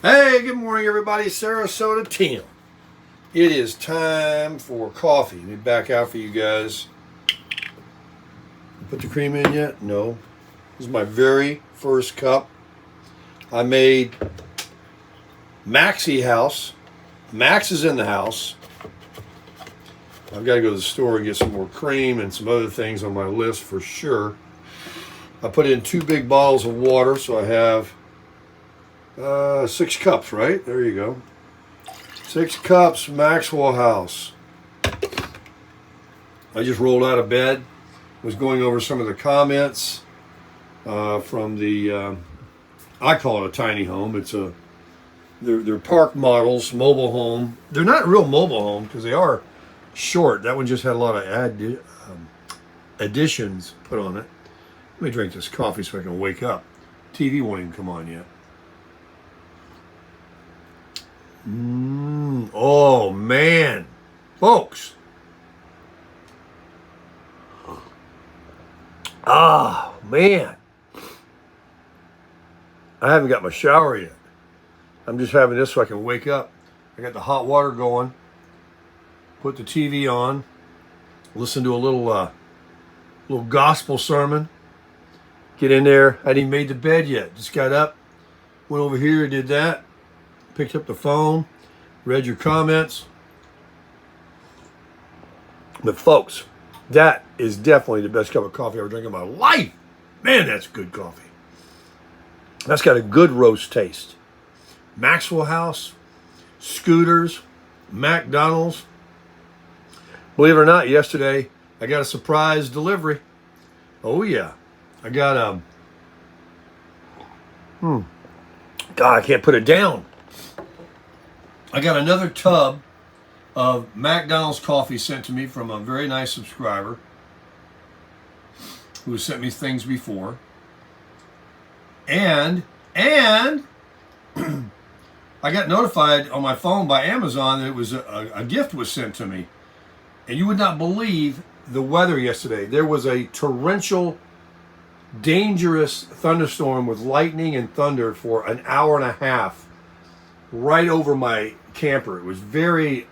Hey, good morning, everybody. Sarasota, Tim. It is time for coffee. Let me back out for you guys. Put the cream in yet? No. This is my very first cup. I made Maxie house. Max is in the house. I've got to go to the store and get some more cream and some other things on my list for sure. I put in 2 big bottles of water, so I have 6 cups, right? There you go. 6 cups, Maxwell House. I just rolled out of bed, was going over some of the comments from the, I call it a tiny home. It's they're park models, mobile home. They're not real mobile home because they are short. That one just had a lot of additions put on it. Let me drink this coffee so I can wake up. TV won't even come on yet. Oh, man. Folks. Ah, man. I haven't got my shower yet. I'm just having this so I can wake up. I got the hot water going. Put the TV on. Listen to a little gospel sermon. Get in there. I hadn't even made the bed yet. Just got up. Went over here, did that. Picked up the phone, read your comments. But folks, that is definitely the best cup of coffee I've ever drank in my life. Man, that's good coffee. That's got a good roast taste. Maxwell House, Scooters, McDonald's. Believe it or not, yesterday I got a surprise delivery. Oh yeah. I got God, I can't put it down. I got another tub of McDonald's coffee sent to me from a very nice subscriber who has sent me things before. And I got notified on my phone by Amazon that it was a gift was sent to me. And you would not believe the weather yesterday. There was a torrential, dangerous thunderstorm with lightning and thunder for an hour and a half right over my camper. It was very,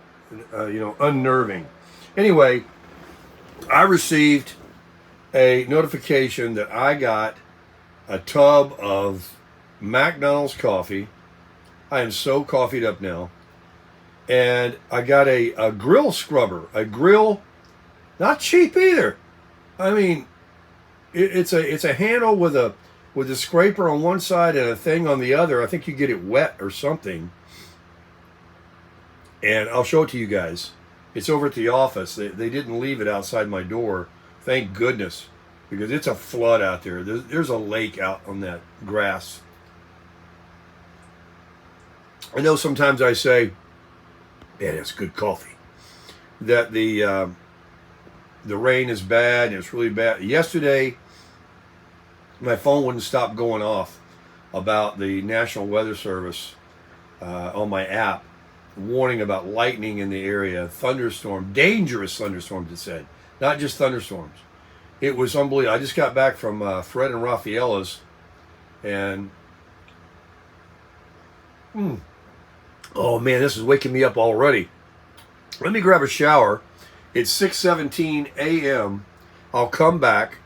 unnerving. Anyway, I received a notification that I got a tub of McDonald's coffee. I am so coffeeed up now. And I got a grill scrubber. A grill, not cheap either. I mean, it's a handle with a scraper on one side and a thing on the other. I think you get it wet or something. And I'll show it to you guys. It's over at the office. They didn't leave it outside my door. Thank goodness. Because it's a flood out there. There's a lake out on that grass. I know sometimes I say, man, it's good coffee. That the rain is bad and it's really bad. Yesterday, my phone wouldn't stop going off about the National Weather Service on my app, warning about lightning in the area, thunderstorm, dangerous thunderstorms, it said, not just thunderstorms. It was unbelievable. I just got back from Fred and Rafaela's, and oh man, this is waking me up already. Let me grab a shower. It's 6:17 a.m. I'll come back.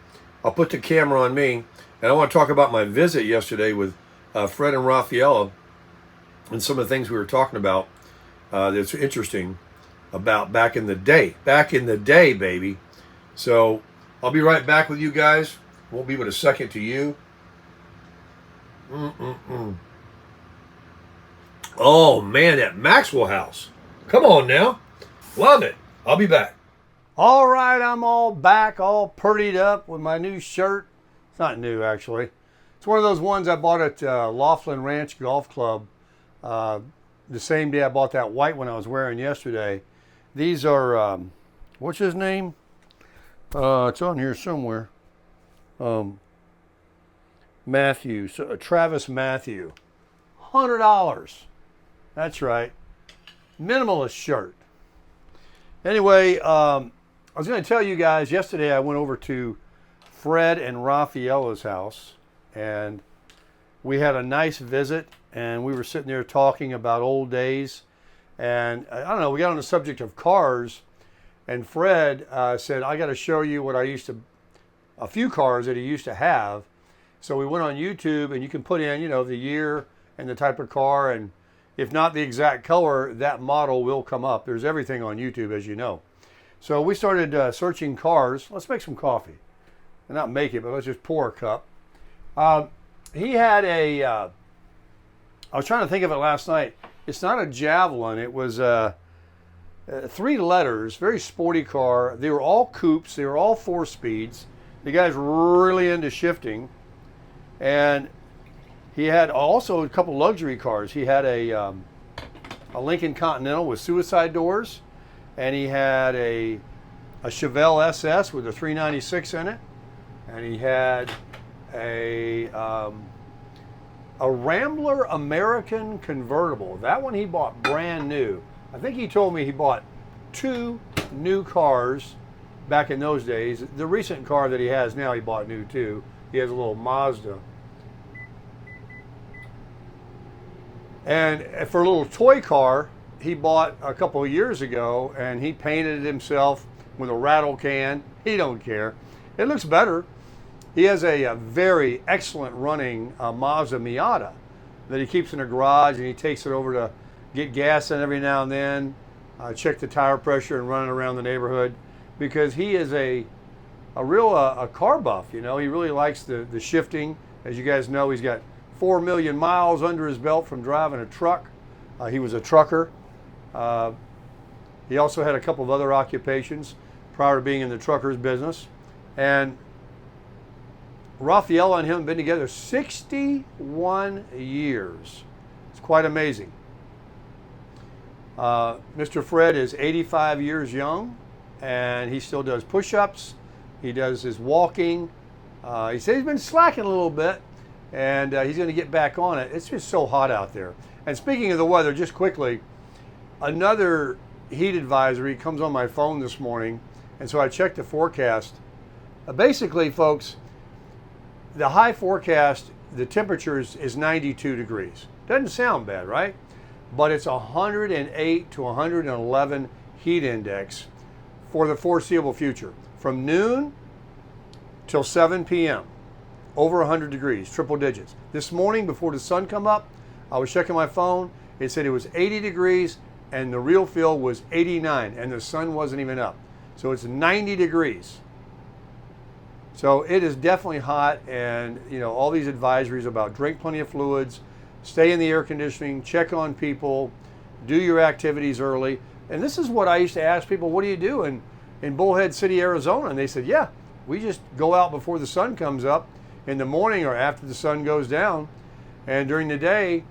I'll put the camera on me, and I want to talk about my visit yesterday with Fred and Rafaela and some of the things we were talking about that's interesting about back in the day. Back in the day, baby. So I'll be right back with you guys. Won't be but a second to you. Oh, man, that Maxwell House. Come on now. Love it. I'll be back. All right, I'm all back, all purdied up with my new shirt. It's not new, actually. It's one of those ones I bought at Laughlin Ranch Golf Club the same day I bought that white one I was wearing yesterday. These are, what's his name? It's on here somewhere. Matthew, Travis Matthew. $100. That's right. Minimalist shirt. Anyway, I was going to tell you guys, yesterday I went over to Fred and Rafaela's house, and we had a nice visit, and we were sitting there talking about old days. And I don't know, we got on the subject of cars, and Fred said, I got to show you what a few cars that he used to have. So we went on YouTube, and you can put in, the year and the type of car, and if not the exact color, that model will come up. There's everything on YouTube, as you know. So we started searching cars. Let's make some coffee. And not make it, but let's just pour a cup. He had I was trying to think of it last night. It's not a Javelin. It was 3 letters, very sporty car. They were all coupes. They were all 4-speeds. The guy's really into shifting. And he had also a couple luxury cars. He had a Lincoln Continental with suicide doors. And he had a Chevelle SS with a 396 in it. And he had a Rambler American convertible. That one he bought brand new. I think he told me he bought 2 new cars back in those days. The recent car that he has now, he bought new too. He has a little Mazda. And for a little toy car, he bought a couple of years ago, and he painted it himself with a rattle can. He don't care. It looks better. He has a very excellent running Mazda Miata that he keeps in a garage, and he takes it over to get gas in every now and then, check the tire pressure, and run it around the neighborhood, because he is a real car buff. He really likes the shifting. As you guys know, he's got 4 million miles under his belt from driving a truck. He was a trucker. He also had a couple of other occupations prior to being in the trucker's business. And Raphael and him have been together 61 years. It's quite amazing. Mr. Fred is 85 years young, and he still does push-ups. He does his walking. He said he's been slacking a little bit, and he's going to get back on it. It's just so hot out there. And speaking of the weather, just quickly, another heat advisory comes on my phone this morning, and so I checked the forecast. Basically, folks, the high forecast, the temperature is 92 degrees. Doesn't sound bad, right? But it's 108 to 111 heat index for the foreseeable future. From noon till 7 p.m., over 100 degrees, triple digits. This morning, before the sun come up, I was checking my phone. It said it was 80 degrees, and the real feel was 89, and the sun wasn't even up. So it's 90 degrees. So it is definitely hot, and all these advisories about drink plenty of fluids, stay in the air conditioning, check on people, do your activities early. And this is what I used to ask people, what do you do in Bullhead City, Arizona? And they said, yeah, we just go out before the sun comes up in the morning or after the sun goes down. And during the day,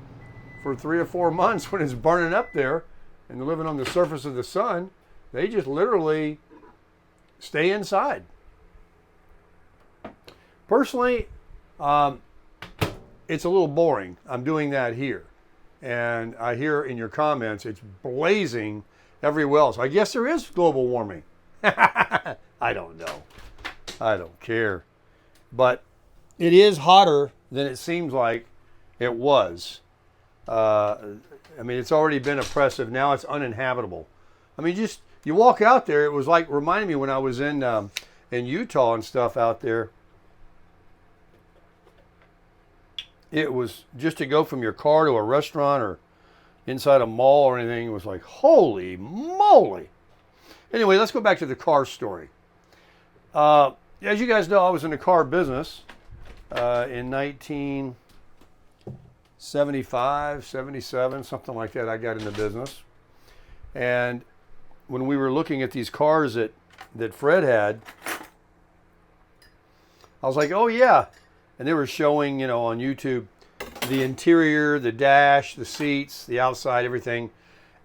for 3 or 4 months when it's burning up there and they're living on the surface of the sun, they just literally stay inside. Personally, it's a little boring. I'm doing that here. And I hear in your comments, it's blazing everywhere else. I guess there is global warming. I don't know. I don't care. But it is hotter than it seems like it was. It's already been oppressive. Now it's uninhabitable. Just you walk out there, it was like reminding me when I was in Utah and stuff out there. It was just to go from your car to a restaurant or inside a mall or anything. It was like, holy moly. Anyway, let's go back to the car story. As you guys know, I was in the car business in 1975, 77, something like that. I got in the business. And when we were looking at these cars that Fred had, I was like, oh yeah. And they were showing, on YouTube, the interior, the dash, the seats, the outside, everything.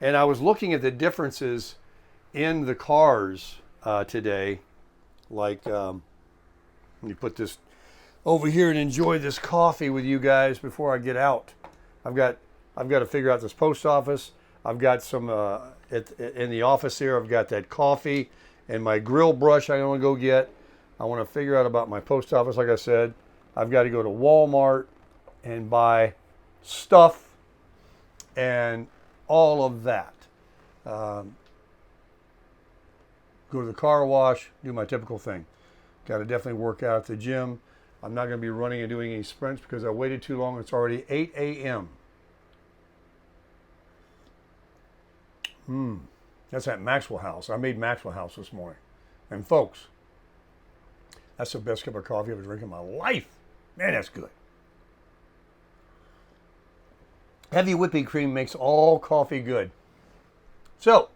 And I was looking at the differences in the cars today. Like, let me put this over here and enjoy this coffee with you guys before I get out. I've got to figure out this post office. I've got some in the office here. I've got that coffee and my grill brush I want to go get. I want to figure out about my post office, like I said. I've got to go to Walmart and buy stuff and all of that. Go to the car wash, do my typical thing. Got to definitely work out at the gym. I'm not going to be running and doing any sprints because I waited too long. It's already 8 a.m. That's at Maxwell House. I made Maxwell House this morning. And folks, that's the best cup of coffee I've ever drank in my life. Man, that's good. Heavy whipping cream makes all coffee good. So,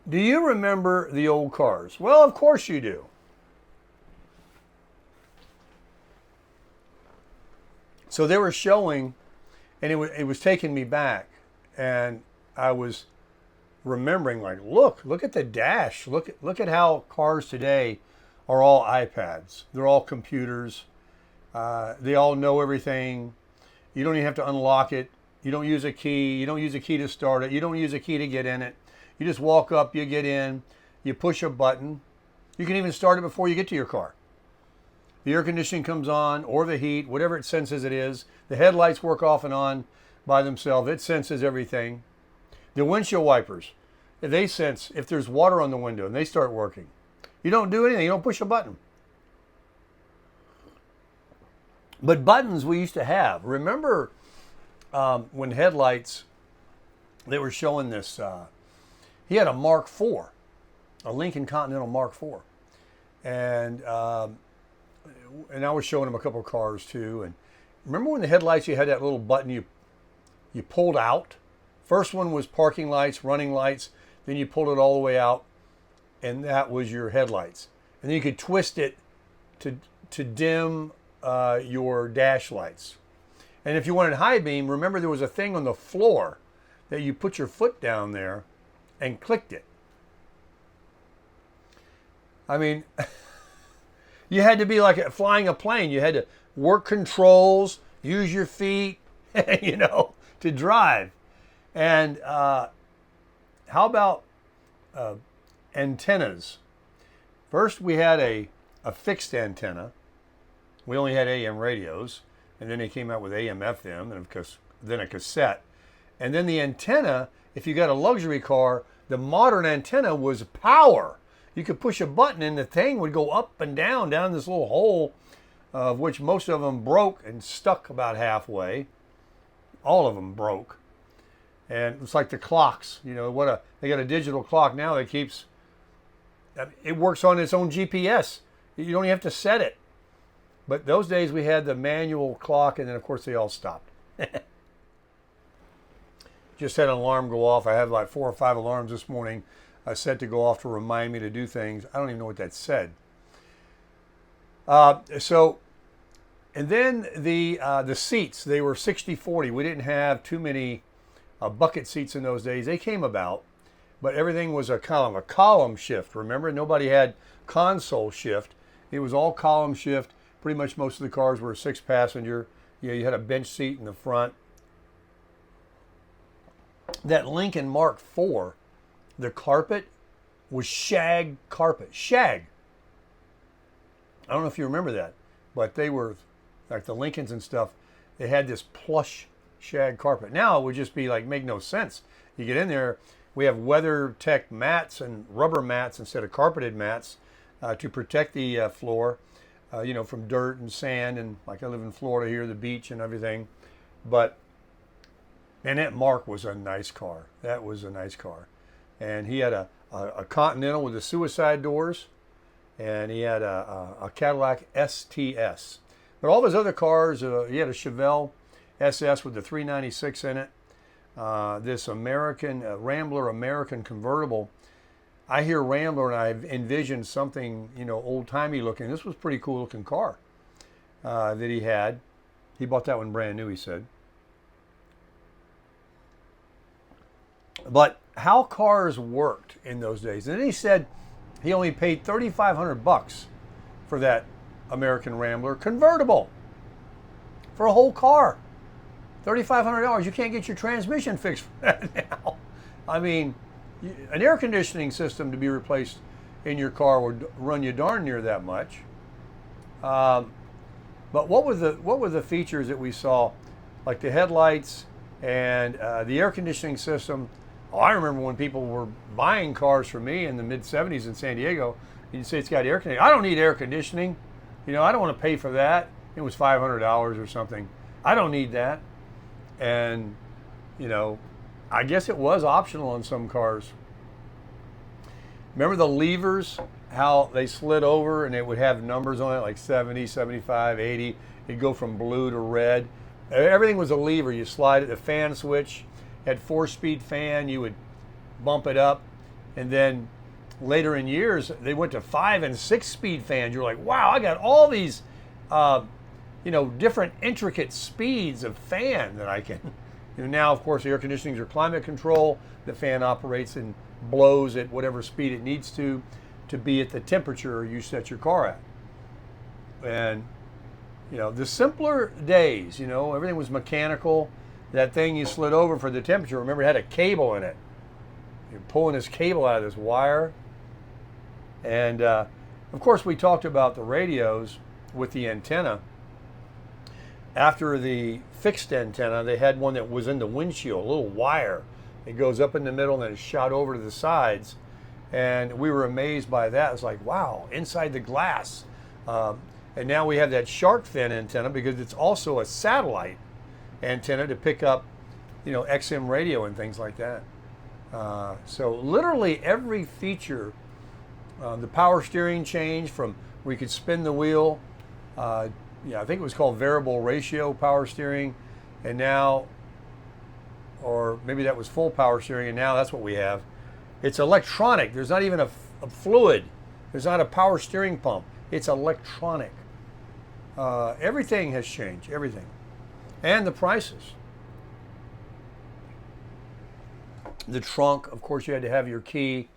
do you remember the old cars? Well, of course you do. So they were showing, and it was taking me back, and I was remembering, like, look at the dash. Look at how cars today are all iPads. They're all computers. They all know everything. You don't even have to unlock it. You don't use a key. You don't use a key to start it. You don't use a key to get in it. You just walk up, you get in, you push a button. You can even start it before you get to your car. The air conditioning comes on, or the heat, whatever it senses it is. The headlights work off and on by themselves. It senses everything. The windshield wipers, they sense if there's water on the window and they start working. You don't do anything. You don't push a button. But buttons we used to have. Remember when headlights, they were showing this, he had a Mark IV, a Lincoln Continental Mark IV. And I was showing him a couple of cars too. And remember when the headlights, you had that little button you pulled out? First one was parking lights, running lights. Then you pulled it all the way out, and that was your headlights. And then you could twist it to dim your dash lights. And if you wanted high beam, remember there was a thing on the floor that you put your foot down there and clicked it. I mean, you had to be like flying a plane. You had to work controls, use your feet, to drive. And how about antennas? First, we had a fixed antenna. We only had AM radios, and then they came out with AM FM, and then a cassette. And then the antenna, if you got a luxury car, the modern antenna was power. You could push a button and the thing would go up and down this little hole, of which most of them broke and stuck about halfway. All of them broke. And it's like the clocks, they got a digital clock now that it works on its own GPS. You don't even have to set it. But those days we had the manual clock, and then of course they all stopped. Just had an alarm go off. I had like 4 or 5 alarms this morning set to go off to remind me to do things. I don't even know what that said. And then the seats, they were 60-40. We didn't have too many bucket seats in those days. They came about, but everything was a column shift. Remember, nobody had console shift. It was all column shift. Pretty much most of the cars were 6-passenger. You had a bench seat in the front. That Lincoln Mark IV, the carpet was shag carpet. Shag. I don't know if you remember that, but they were, like the Lincolns and stuff, they had this plush shag carpet. Now it would just be like, make no sense. You get in there, we have WeatherTech mats and rubber mats instead of carpeted mats to protect the floor, from dirt and sand. And like I live in Florida here, the beach and everything. And that Mark was a nice car. That was a nice car. And he had a Continental with the suicide doors, and he had a Cadillac STS. But all of his other cars, he had a Chevelle SS with the 396 in it. This American Rambler American convertible. I hear Rambler and I envision something, old-timey looking. This was a pretty cool looking car that he had. He bought that one brand new, he said. But how cars worked in those days. And then he said he only paid $3,500 for that American Rambler convertible for a whole car. $3,500. You can't get your transmission fixed for that now. I mean, an air conditioning system to be replaced in your car would run you darn near that much. But what were the features that we saw? Like the headlights, And the air conditioning system, oh, I remember when people were buying cars from me in the mid 70s in San Diego, you'd say it's got air conditioning. I don't need air conditioning. You know, I don't want to pay for that. It was $500 or something. I don't need that. And, you know, I guess it was optional on some cars. Remember the levers, how they slid over and it would have numbers on it like 70, 75, 80. It'd go from blue to red. Everything was a lever. You slide it, the fan switch had 4-speed fan. You would bump it up. And then later in years, they went to 5 and 6-speed fans. You're like, wow, I got all these, you know, different intricate speeds of fan that I can. You know, now, of course, the air conditionings are climate control. The fan operates and blows at whatever speed it needs to be at the temperature you set your car at. And, you know, the simpler days, you know, everything was mechanical. That thing you slid over for the temperature, remember, it had a cable in it. You're pulling this cable out of this wire. And, of course, we talked about the radios with the antenna. After the fixed antenna, they had one that was in the windshield, a little wire. It goes up in the middle and then it's shot over to the sides. And we were amazed by that. It's like, wow, inside the glass. And now we have that shark fin antenna because it's also a satellite antenna to pick up, you know, XM radio and things like that. So literally every feature, the power steering changed from where you could spin the wheel. Yeah, I think it was called variable ratio power steering, and now, or maybe that was full power steering, and now that's what we have. It's electronic. There's not even a fluid. There's not a power steering pump. It's electronic. Everything has changed, everything. And the prices. The trunk, of course, you had to have your key.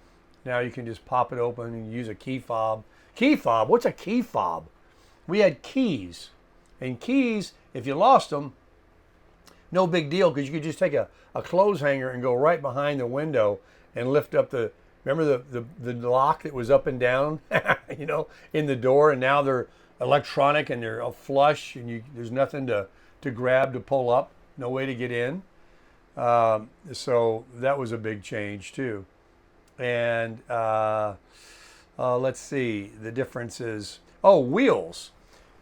Now you can just pop it open and use a key fob. Key fob? What's a key fob? We had keys. And keys, if you lost them, no big deal, because you could just take a clothes hanger and go right behind the window and lift up the, remember the lock that was up and down, you know, in the door, and now they're electronic and they're flush, and there's nothing to grab to pull up, no way to get in. So that was a big change too. And let's see, the differences. Oh, wheels.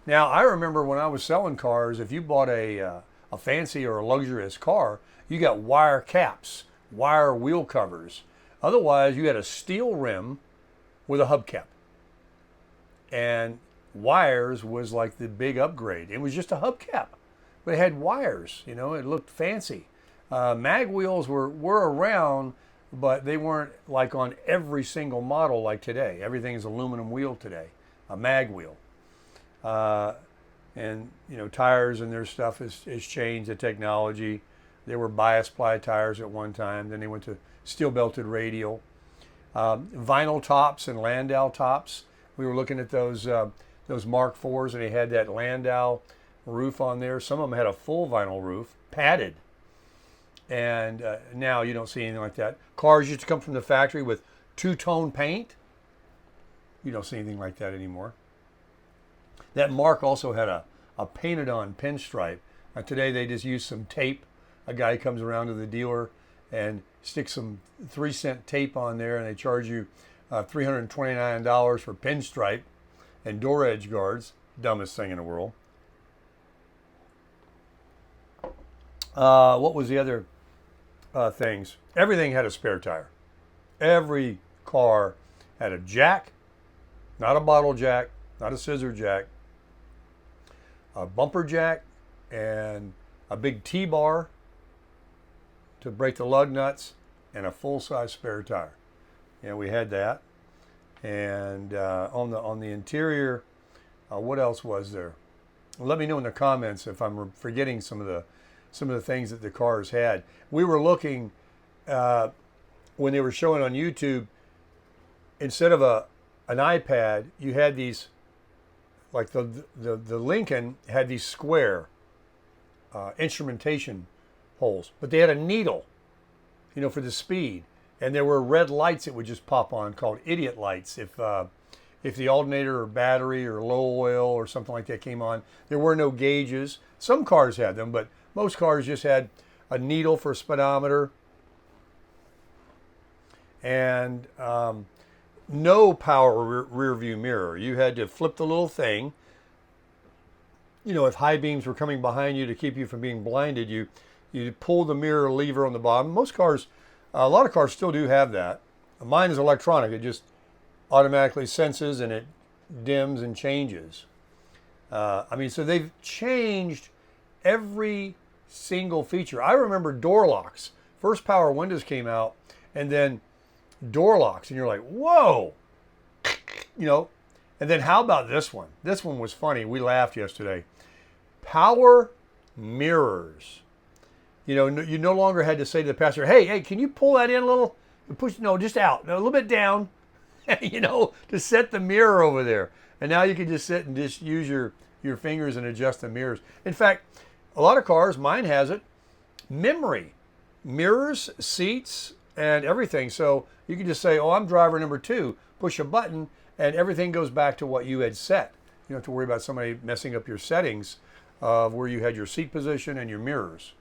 Now, I remember when I was selling cars, if you bought a fancy or a luxurious car, you got wire caps, wire wheel covers. Otherwise, you had a steel rim with a hubcap. And wires was like the big upgrade. It was just a hubcap, but it had wires, you know, it looked fancy. Mag wheels were around, but they weren't like on every single model like today. Everything is aluminum wheel today, a mag wheel. And, you know, tires and their stuff has changed the technology. They were bias ply tires at one time. Then they went to steel belted radial. Vinyl tops and Landau tops. We were looking at those Mark IVs, and they had that Landau roof on there. Some of them had a full vinyl roof, padded. And now you don't see anything like that. Cars used to come from the factory with two-tone paint. You don't see anything like that anymore. That Mark also had a painted-on pinstripe. Today they just use some tape. A guy comes around to the dealer and sticks some 3-cent tape on there, and they charge you $329 for pinstripe and door edge guards. Dumbest thing in the world. What was the other things? Everything had a spare tire. Every car had a jack, not a bottle jack, not a scissor jack, a bumper jack, and a big T-bar to break the lug nuts, and a full-size spare tire. Yeah, we had that. And on the interior, what else was there? Let me know in the comments if I'm forgetting some of the things that the cars had. We were looking when they were showing on YouTube. Instead of an iPad, you had these, like the Lincoln had these square instrumentation holes, but they had a needle, you know, for the speed, and there were red lights that would just pop on called idiot lights if the alternator or battery or low oil or something like that came on. There were no gauges. Some cars had them, but most cars just had a needle for a speedometer, and no power rear view mirror. You had to flip the little thing. You know, if high beams were coming behind you to keep you from being blinded, you pull the mirror lever on the bottom. Most cars, a lot of cars still do have that. Mine is electronic. It just automatically senses and it dims and changes. I mean, so they've changed every single feature. I remember door locks. First power windows came out, and then door locks, and you're like, whoa, you know. And then how about this one? This one was funny. We laughed yesterday. Power mirrors. You know, you no longer had to say to the passenger, hey, can you pull that in a little? Push, no, just out, no, a little bit down, you know, to set the mirror over there. And now you can just sit and just use your fingers and adjust the mirrors. In fact, a lot of cars, mine has it, memory, mirrors, seats, and everything. So you can just say, oh, I'm driver number 2, push a button, and everything goes back to what you had set. You don't have to worry about somebody messing up your settings of where you had your seat position and your mirrors.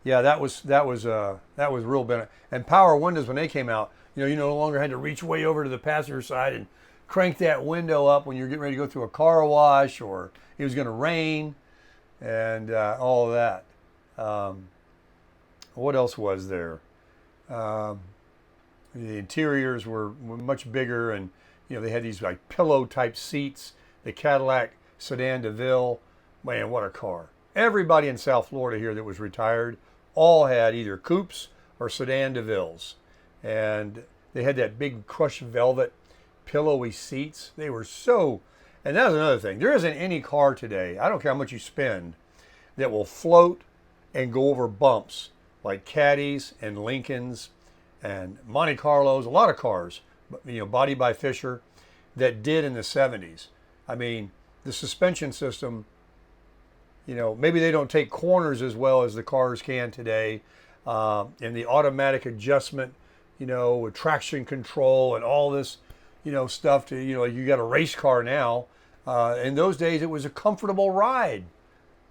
Yeah, that was real benefit. And power windows, when they came out, you know, you no longer had to reach way over to the passenger side and crank that window up when you're getting ready to go through a car wash or it was going to rain, and all of that. What else was there? The interiors were much bigger, and you know, they had these like pillow type seats. The Cadillac Sedan DeVille, man, what a car! Everybody in South Florida here that was retired all had either coupes or Sedan DeVilles, and they had that big crushed velvet pillowy seats. They were so, and that was another thing. There isn't any car today, I don't care how much you spend, that will float and go over bumps like Caddies and Lincolns and Monte Carlos, a lot of cars, you know, body by Fisher, that did in the 70s. I mean, the suspension system, you know, maybe they don't take corners as well as the cars can today. And the automatic adjustment, you know, with traction control and all this, you know, stuff to, you know, you got a race car now. In those days, it was a comfortable ride,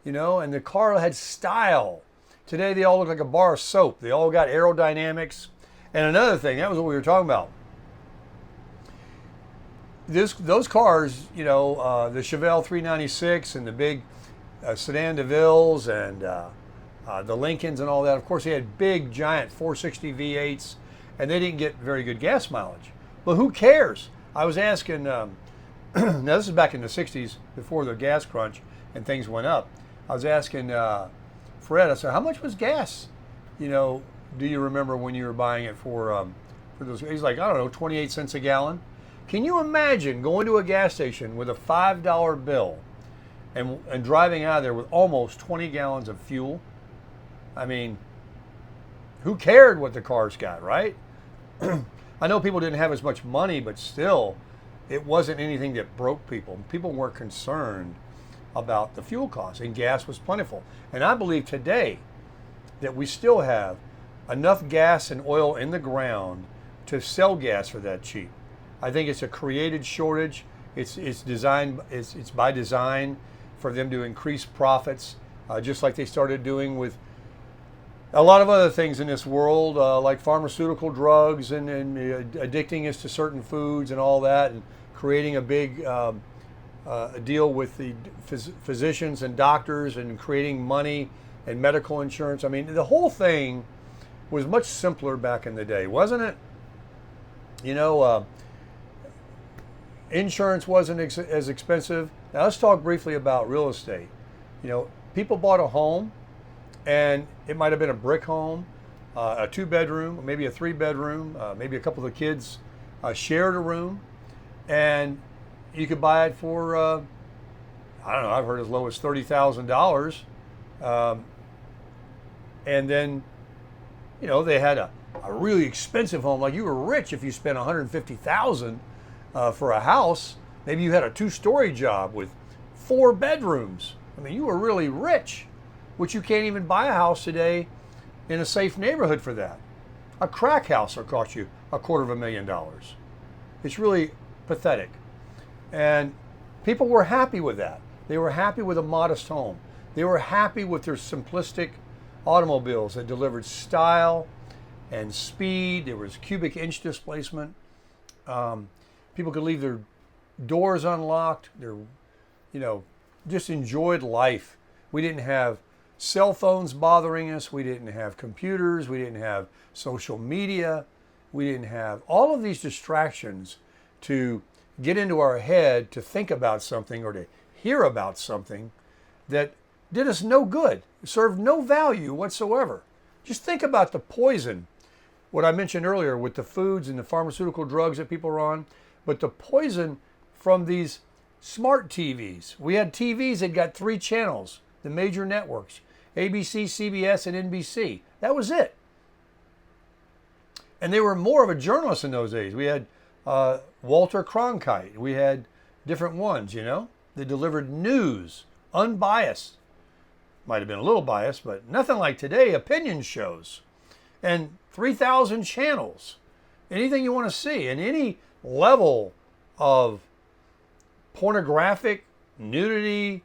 you know, and the car had style. Today, they all look like a bar of soap. They all got aerodynamics. And another thing, that was what we were talking about. Those cars, you know, the Chevelle 396 and the big Sedan DeVilles and the Lincolns and all that. Of course, they had big, giant 460 V8s, and they didn't get very good gas mileage. But who cares? I was asking, now this is back in the 60s, before the gas crunch and things went up. I was asking Fred, I said, how much was gas? You know, do you remember when you were buying it for those? He's like, I don't know, 28 cents a gallon. Can you imagine going to a gas station with a $5 bill and driving out of there with almost 20 gallons of fuel? I mean, who cared what the cars got, right? I know people didn't have as much money, but still, it wasn't anything that broke people. People weren't concerned about the fuel costs, and gas was plentiful. And I believe today that we still have enough gas and oil in the ground to sell gas for that cheap. I think it's a created shortage. It's designed. It's by design for them to increase profits, just like they started doing with a lot of other things in this world, like pharmaceutical drugs and addicting us to certain foods and all that, and creating a big deal with the physicians and doctors and creating money and medical insurance. I mean, the whole thing was much simpler back in the day, wasn't it? You know, insurance wasn't as expensive. Now let's talk briefly about real estate. You know, people bought a home, and it might have been a brick home, a 2-bedroom, maybe a 3-bedroom, maybe a couple of the kids shared a room, and you could buy it for, I don't know, I've heard as low as $30,000. And then, you know, they had a really expensive home. Like, you were rich if you spent $150,000 for a house. Maybe you had a 2-story job with 4 bedrooms. I mean, you were really rich, which you can't even buy a house today in a safe neighborhood for that. A crack house will cost you $250,000. It's really pathetic. And people were happy with that. They were happy with a modest home. They were happy with their simplistic automobiles that delivered style and speed. There was cubic inch displacement. People could leave their doors unlocked. Their, just enjoyed life. We didn't have cell phones bothering us. We didn't have computers. We didn't have social media. We didn't have all of these distractions to get into our head to think about something or to hear about something that did us no good, served no value whatsoever. Just think about the poison, what I mentioned earlier with the foods and the pharmaceutical drugs that people are on, but the poison from these smart TVs. We had TVs that got 3 channels, the major networks, ABC, CBS, and NBC. That was it. And they were more of a journalist in those days. We had Walter Cronkite. We had different ones, They delivered news, unbiased. Might have been a little biased, but nothing like today, opinion shows. And 3,000 channels. Anything you want to see. And any level of pornographic, nudity,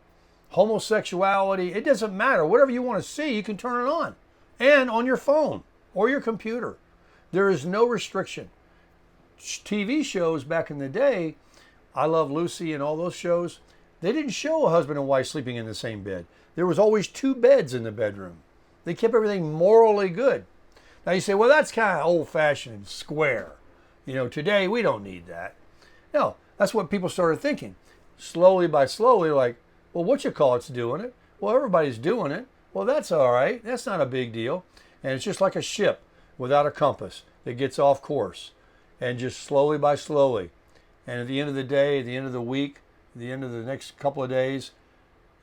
homosexuality, it doesn't matter. Whatever you want to see, you can turn it on. And on your phone or your computer. There is no restriction. TV shows back in the day, I Love Lucy and all those shows, they didn't show a husband and wife sleeping in the same bed. There was always 2 beds in the bedroom. They kept everything morally good. Now you say, well, that's kind of old-fashioned and square. Today we don't need that. No, that's what people started thinking. Slowly by slowly, like, well, what's doing it? Well, everybody's doing it. Well, that's all right. That's not a big deal. And it's just like a ship without a compass that gets off course. And just slowly by slowly. And at the end of the day, at the end of the week, at the end of the next couple of days,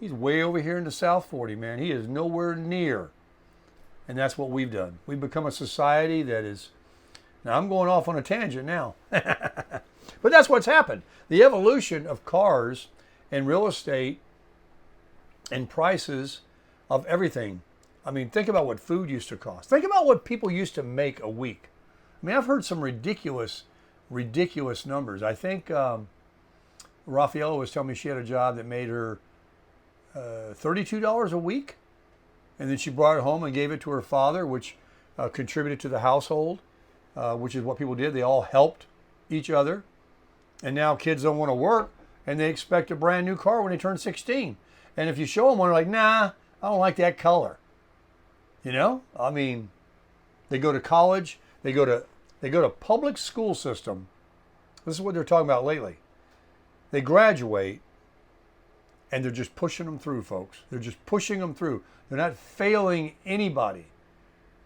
he's way over here in the South 40, man. He is nowhere near. And that's what we've done. We've become a society that is... Now, I'm going off on a tangent now. But that's what's happened. The evolution of cars and real estate and prices of everything. I mean, think about what food used to cost. Think about what people used to make a week. I mean, I've heard some ridiculous numbers. I think Rafaela was telling me she had a job that made her $32 a week. And then she brought it home and gave it to her father, which contributed to the household, which is what people did. They all helped each other. And now kids don't want to work, and they expect a brand new car when they turn 16. And if you show them one, they're like, nah, I don't like that color. I mean, they go to college, they go to public school system. This is what they're talking about lately. They graduate, and they're just pushing them through, folks. They're just pushing them through. They're not failing anybody.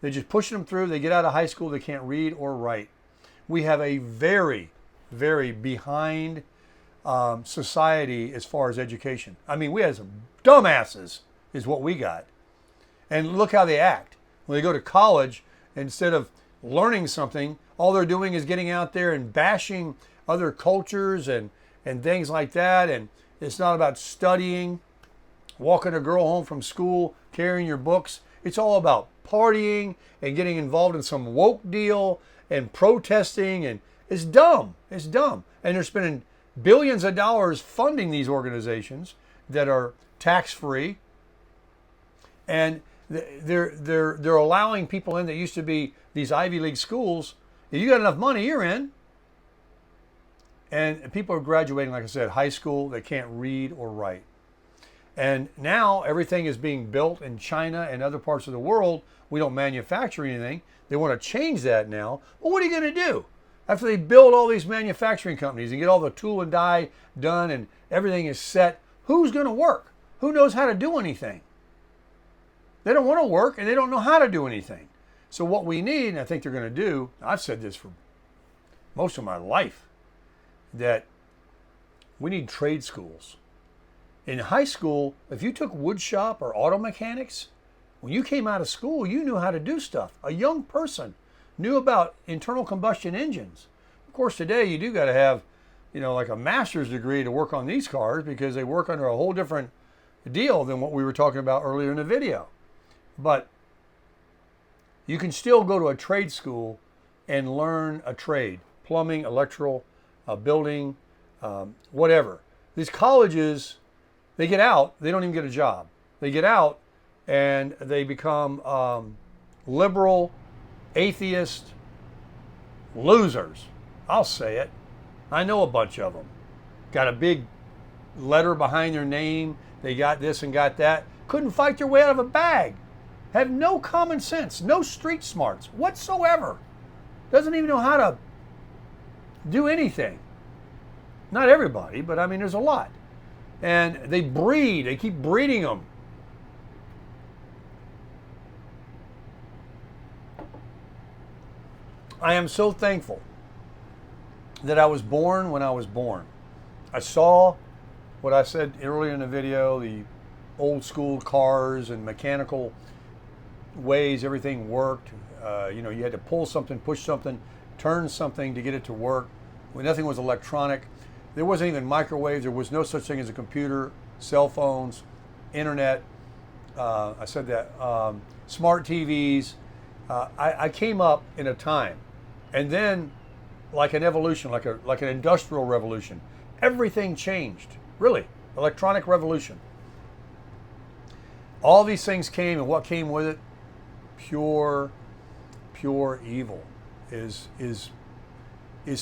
They're just pushing them through. They get out of high school, they can't read or write. We have a very, very behind society as far as education. I mean, we have some dumbasses is what we got. And look how they act. When they go to college, instead of learning something, all they're doing is getting out there and bashing other cultures and things like that. And it's not about studying, walking a girl home from school, carrying your books. It's all about partying and getting involved in some woke deal and protesting. And it's dumb. It's dumb. And they're spending billions of dollars funding these organizations that are tax-free. And they're allowing people in that used to be these Ivy League schools. If you got enough money, you're in. And people are graduating, like I said, high school. They can't read or write. And now everything is being built in China and other parts of the world. We don't manufacture anything. They want to change that now. Well, what are you going to do? After they build all these manufacturing companies and get all the tool and die done and everything is set, who's going to work? Who knows how to do anything? They don't want to work and they don't know how to do anything. So what we need, and I think they're going to do, I've said this for most of my life, that we need trade schools. In high school, if you took wood shop or auto mechanics, when you came out of school, you knew how to do stuff. A young person knew about internal combustion engines. Of course, today you do got to have, like a master's degree to work on these cars because they work under a whole different deal than what we were talking about earlier in the video. But you can still go to a trade school and learn a trade, plumbing, electrical, building, whatever. These colleges, they get out, they don't even get a job. They get out and they become liberal, atheist losers. I'll say it. I know a bunch of them. Got a big letter behind their name. They got this and got that. Couldn't fight their way out of a bag. Have no common sense, no street smarts whatsoever. Doesn't even know how to do anything. Not everybody, but I mean, there's a lot. And they breed, they keep breeding them. I am so thankful that I was born when I was born. I saw what I said earlier in the video, the old school cars and mechanical ways everything worked. You had to pull something, push something, turn something to get it to work. When nothing was electronic, there wasn't even microwaves. There was no such thing as a computer, cell phones, internet. I said that smart TVs. I came up in a time, and then like an evolution, like an industrial revolution, everything changed. Really, electronic revolution. All these things came, and what came with it? Pure evil is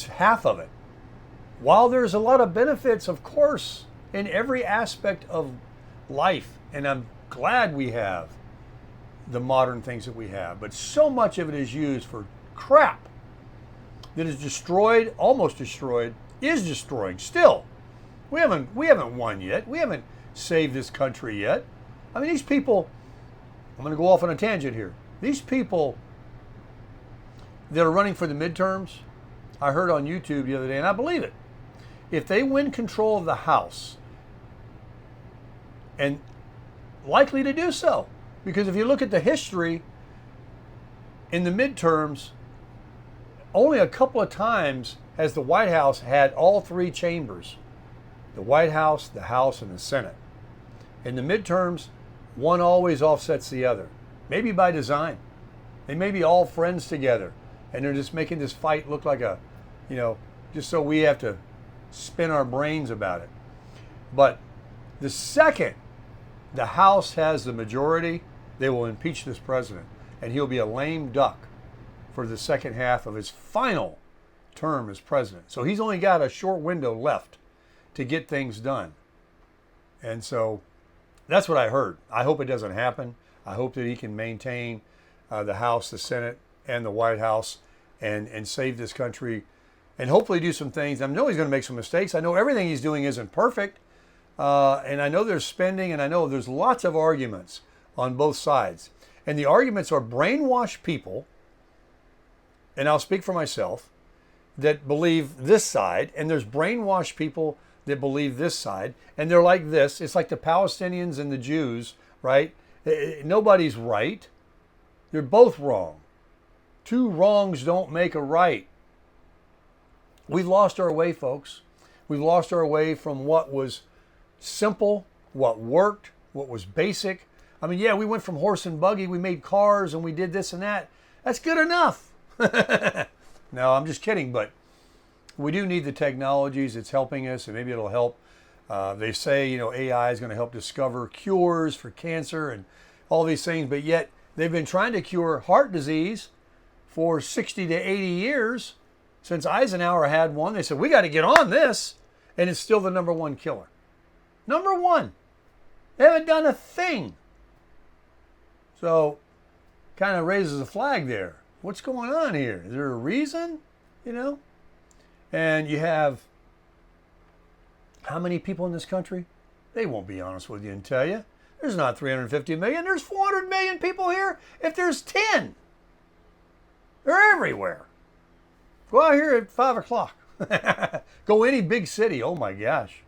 half of it. While there's a lot of benefits, of course, in every aspect of life, and I'm glad we have the modern things that we have, but so much of it is used for crap that is destroyed, almost destroyed, is destroying still. We haven't won yet. We haven't saved this country yet. I mean, these people, I'm going to go off on a tangent here. These people that are running for the midterms, I heard on YouTube the other day, and I believe it. If they win control of the House, and likely to do so, because if you look at the history in the midterms, only a couple of times has the White House had all three chambers. The White House, the House, and the Senate. In the midterms, one always offsets the other. Maybe by design. They may be all friends together, and they're just making this fight look like just so we have to spin our brains about it. But the second the House has the majority, they will impeach this president, and he'll be a lame duck for the second half of his final term as president. So he's only got a short window left to get things done. And so that's what I heard. I hope it doesn't happen. I hope that he can maintain the House, the Senate, and the White House and save this country and hopefully do some things. I know he's going to make some mistakes. I know everything he's doing isn't perfect. And I know there's spending, and I know there's lots of arguments on both sides. And the arguments are brainwashed people, and I'll speak for myself, that believe this side, and there's brainwashed people that believe this side, and they're like this. It's like the Palestinians and the Jews, right? Nobody's right. They're both wrong. Two wrongs don't make a right. We've lost our way, folks. We've lost our way from what was simple, what worked, what was basic. I mean, yeah, we went from horse and buggy, we made cars, and we did this and that. That's good enough. No, I'm just kidding, but we do need the technologies. It's helping us, and maybe it'll help. They say, AI is going to help discover cures for cancer and all these things, but yet they've been trying to cure heart disease for 60 to 80 years. Since Eisenhower had one, they said, we got to get on this, and it's still the number one killer. Number one. They haven't done a thing. So, kind of raises a flag there. What's going on here? Is there a reason? And you have how many people in this country? They won't be honest with you and tell you. There's not 350 million. There's 400 million people here. If there's 10, they're everywhere. Go out here at 5 o'clock. Go any big city. Oh my gosh.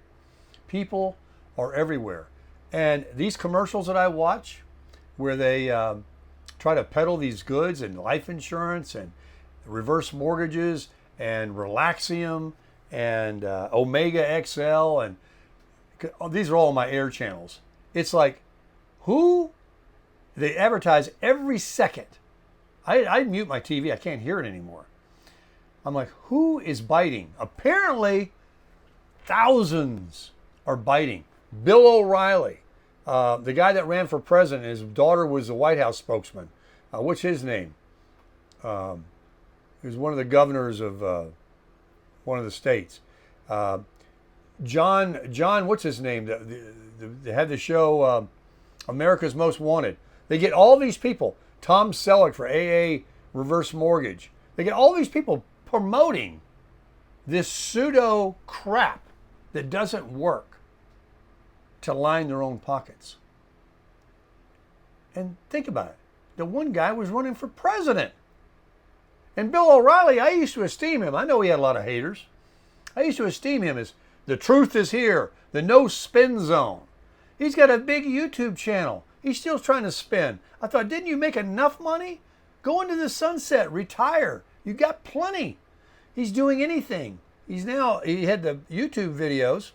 People are everywhere. And these commercials that I watch where they try to peddle these goods and life insurance and reverse mortgages and Relaxium and Omega XL, and these are all my air channels. It's like, who? They advertise every second. I mute my TV. I can't hear it anymore. I'm like, who is biting? Apparently, thousands are biting. Bill O'Reilly, The guy that ran for president, his daughter was the White House spokesman. What's his name? He was one of the governors of one of the states. John, what's his name? They had the show America's Most Wanted. They get all these people. Tom Selleck for AA Reverse Mortgage. They get all these people promoting this pseudo crap that doesn't work to line their own pockets. And think about it. The one guy was running for president. And Bill O'Reilly, I used to esteem him. I know he had a lot of haters. I used to esteem him as the truth is here, the no spin zone. He's got a big YouTube channel. He's still trying to spin. I thought, didn't you make enough money? Go into the sunset, retire. You got plenty. He's doing anything. He had the YouTube videos,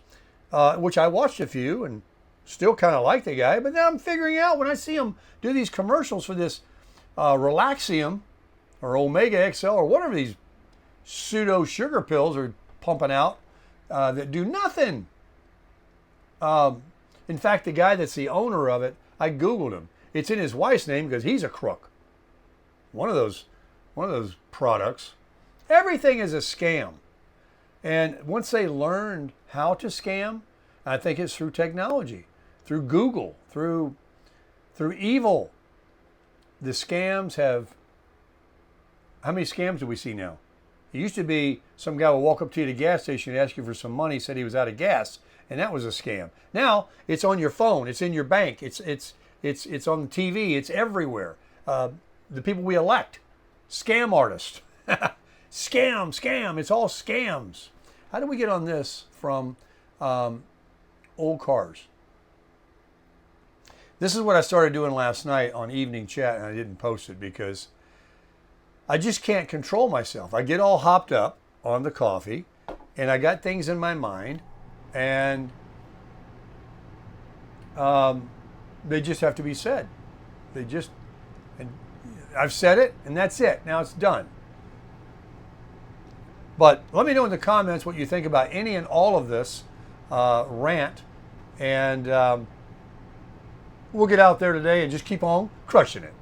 which I watched a few and still kind of like the guy. But now I'm figuring out when I see him do these commercials for this Relaxium or Omega XL or whatever these pseudo sugar pills are pumping out that do nothing. In fact, the guy that's the owner of it, I Googled him. It's in his wife's name because he's a crook. One of those products. Everything is a scam. And once they learned how to scam, I think it's through technology, through Google, through evil. The scams have, how many scams do we see now? It used to be some guy would walk up to you at a gas station and ask you for some money, said he was out of gas, and that was a scam. Now it's on your phone, it's in your bank, it's on the TV, it's everywhere. The people we elect, scam artists. Scam, it's all scams. How do we get on this from old cars? This is what I started doing last night on evening chat, and I didn't post it because I just can't control myself. I get all hopped up on the coffee, and I got things in my mind, and they just have to be said. And I've said it, and that's it. Now it's done. But let me know in the comments what you think about any and all of this rant, and we'll get out there today and just keep on crushing it.